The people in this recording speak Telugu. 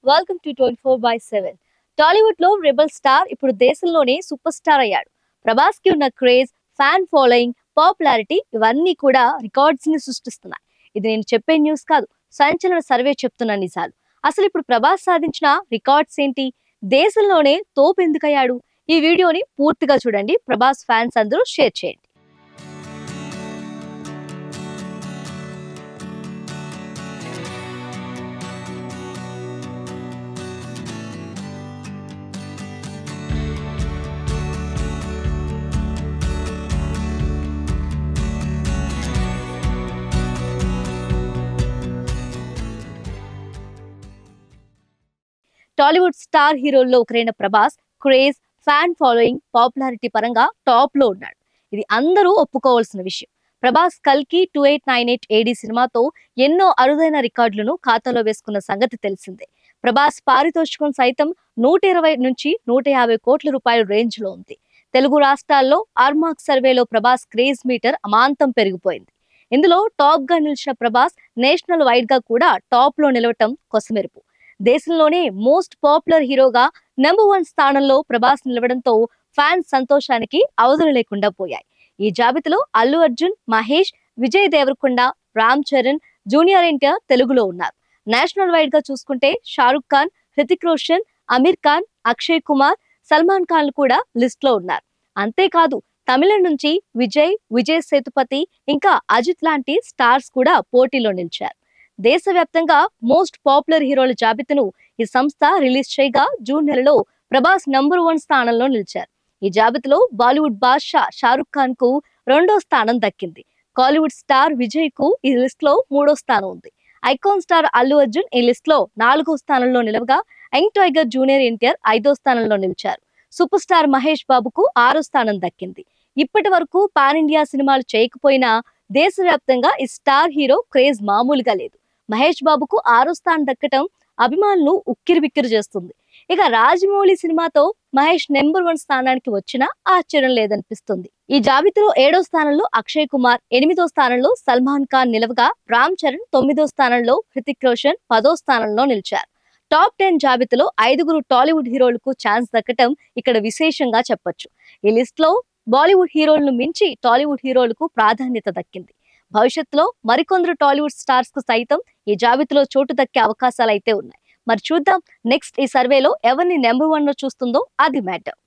Welcome to 24/7. టాలీవుడ్ లో రెబల్ స్టార్ ఇప్పుడు దేశంలోనే సూపర్ స్టార్ అయ్యాడు. ప్రభాస్ కి ఉన్న క్రేజ్, ఫ్యాన్ ఫాలోయింగ్, పాపులారిటీ ఇవన్నీ కూడా రికార్డ్స్ ని సృష్టిస్తున్నాయి. ఇది నేను చెప్పే న్యూస్ కాదు, సంచలన సర్వే చెప్తున్న నిజాలు. అసలు ఇప్పుడు ప్రభాస్ సాధించిన రికార్డ్స్ ఏంటి, దేశంలోనే తోపు ఎందుకయ్యాడు? ఈ వీడియోని పూర్తిగా చూడండి. ప్రభాస్ ఫ్యాన్స్ అందరూ షేర్ చేయండి. టాలీవుడ్ స్టార్ హీరోల్లో ఒకరైన Prabhas craze, fan following, popularity పరంగా టాప్ లో ఉన్నాడు. ఇది అందరూ ఒప్పుకోవాల్సిన విషయం. ప్రభాస్ కల్కి 2898 AD సినిమాతో ఎన్నో అరుదైన రికార్డులను ఖాతాలో వేసుకున్న సంగతి తెలిసిందే. ప్రభాస్ పారితోషికం సైతం 120 నుంచి 150 కోట్ల రూపాయల రేంజ్ లో ఉంది. తెలుగు రాష్ట్రాల్లో ఆర్మార్క్ సర్వేలో ప్రభాస్ క్రేజ్ మీటర్ అమాంతం పెరిగిపోయింది. ఇందులో టాప్ గా నిలిచిన ప్రభాస్ నేషనల్ వైడ్ గా కూడా టాప్ లో నిలవటం కొసమెరుపు. దేశంలోనే మోస్ట్ పాపులర్ హీరోగా నెంబర్ 1 స్థానంలో ప్రభాస్ నిలవడంతో ఫ్యాన్స్ సంతోషానికి అవధులు లేకుండా పోయాయి. ఈ జాబితాలో అల్లు అర్జున్, మహేష్, విజయ్ దేవరకొండ, రామ్ చరణ్, జూనియర్ ఎన్టీఆర్ తెలుగులో ఉన్నారు. నేషనల్ వైడ్ గా చూసుకుంటే షారుఖ్ ఖాన్, హృతిక్ రోషన్, అమీర్ ఖాన్, అక్షయ్ కుమార్, సల్మాన్ ఖాన్ కూడా లిస్ట్ లో ఉన్నారు. అంతేకాదు తమిళం నుంచి విజయ్ సేతుపతి, ఇంకా అజిత్ లాంటి స్టార్స్ కూడా పోటీలో నిలిచారు. దేశవ్యాప్తంగా మోస్ట్ పాపులర్ హీరోల జాబితాను ఈ సంస్థ రిలీజ్ చేయగా జూన్ నెలలో ప్రభాస్ నంబర్ 1 స్థానంలో నిలిచారు. ఈ జాబితాలో బాలీవుడ్ బాద్షా షారుఖ్ ఖాన్ కు 2వ స్థానం దక్కింది. కాలీవుడ్ స్టార్ విజయ్ కు ఈ లిస్ట్ లో 3వ స్థానం ఉంది. ఐకాన్ స్టార్ అల్లు అర్జున్ ఈ లిస్ట్ లో 4వ స్థానంలో నిలవగా యంగ్ టైగర్ జూనియర్ ఎన్టీఆర్ 5వ స్థానంలో నిలిచారు. సూపర్ స్టార్ మహేష్ బాబుకు 6వ స్థానం దక్కింది. ఇప్పటి వరకు పాన్ ఇండియా సినిమాలు చేయకపోయినా దేశవ్యాప్తంగా ఈ స్టార్ హీరో క్రేజ్ మామూలుగా లేదు. మహేష్ బాబుకు 6వ స్థానం దక్కటం అభిమానులు ఉక్కిరిబిక్కిరి చేస్తుంది. ఇక రాజమౌళి సినిమాతో మహేష్ నెంబర్ 1 స్థానానికి వచ్చినా ఆశ్చర్యం లేదనిపిస్తుంది. ఈ జాబితాలో 7వ స్థానంలో అక్షయ్ కుమార్, 8వ స్థానంలో సల్మాన్ ఖాన్ నిలవగా రామ్ చరణ్ 9వ స్థానంలో, హృతిక్ రోషన్ 10వ స్థానంలో నిలిచారు. టాప్ 10 జాబితాలో 5గురు టాలీవుడ్ హీరోలకు ఛాన్స్ దక్కటం ఇక్కడ విశేషంగా చెప్పొచ్చు. ఈ లిస్ట్ లో బాలీవుడ్ హీరోలను మించి టాలీవుడ్ హీరోలకు ప్రాధాన్యత దక్కింది. భవిష్యత్తులో మరికొందరు టాలీవుడ్ స్టార్స్ కు సైతం ఈ జాబితాలో చోటు దక్కే అవకాశాలు అయితే ఉన్నాయి. మరి చూద్దాం నెక్స్ట్ ఈ సర్వేలో ఎవరిని నెంబర్ 1 లో చూస్తుందో అది మ్యాటర్.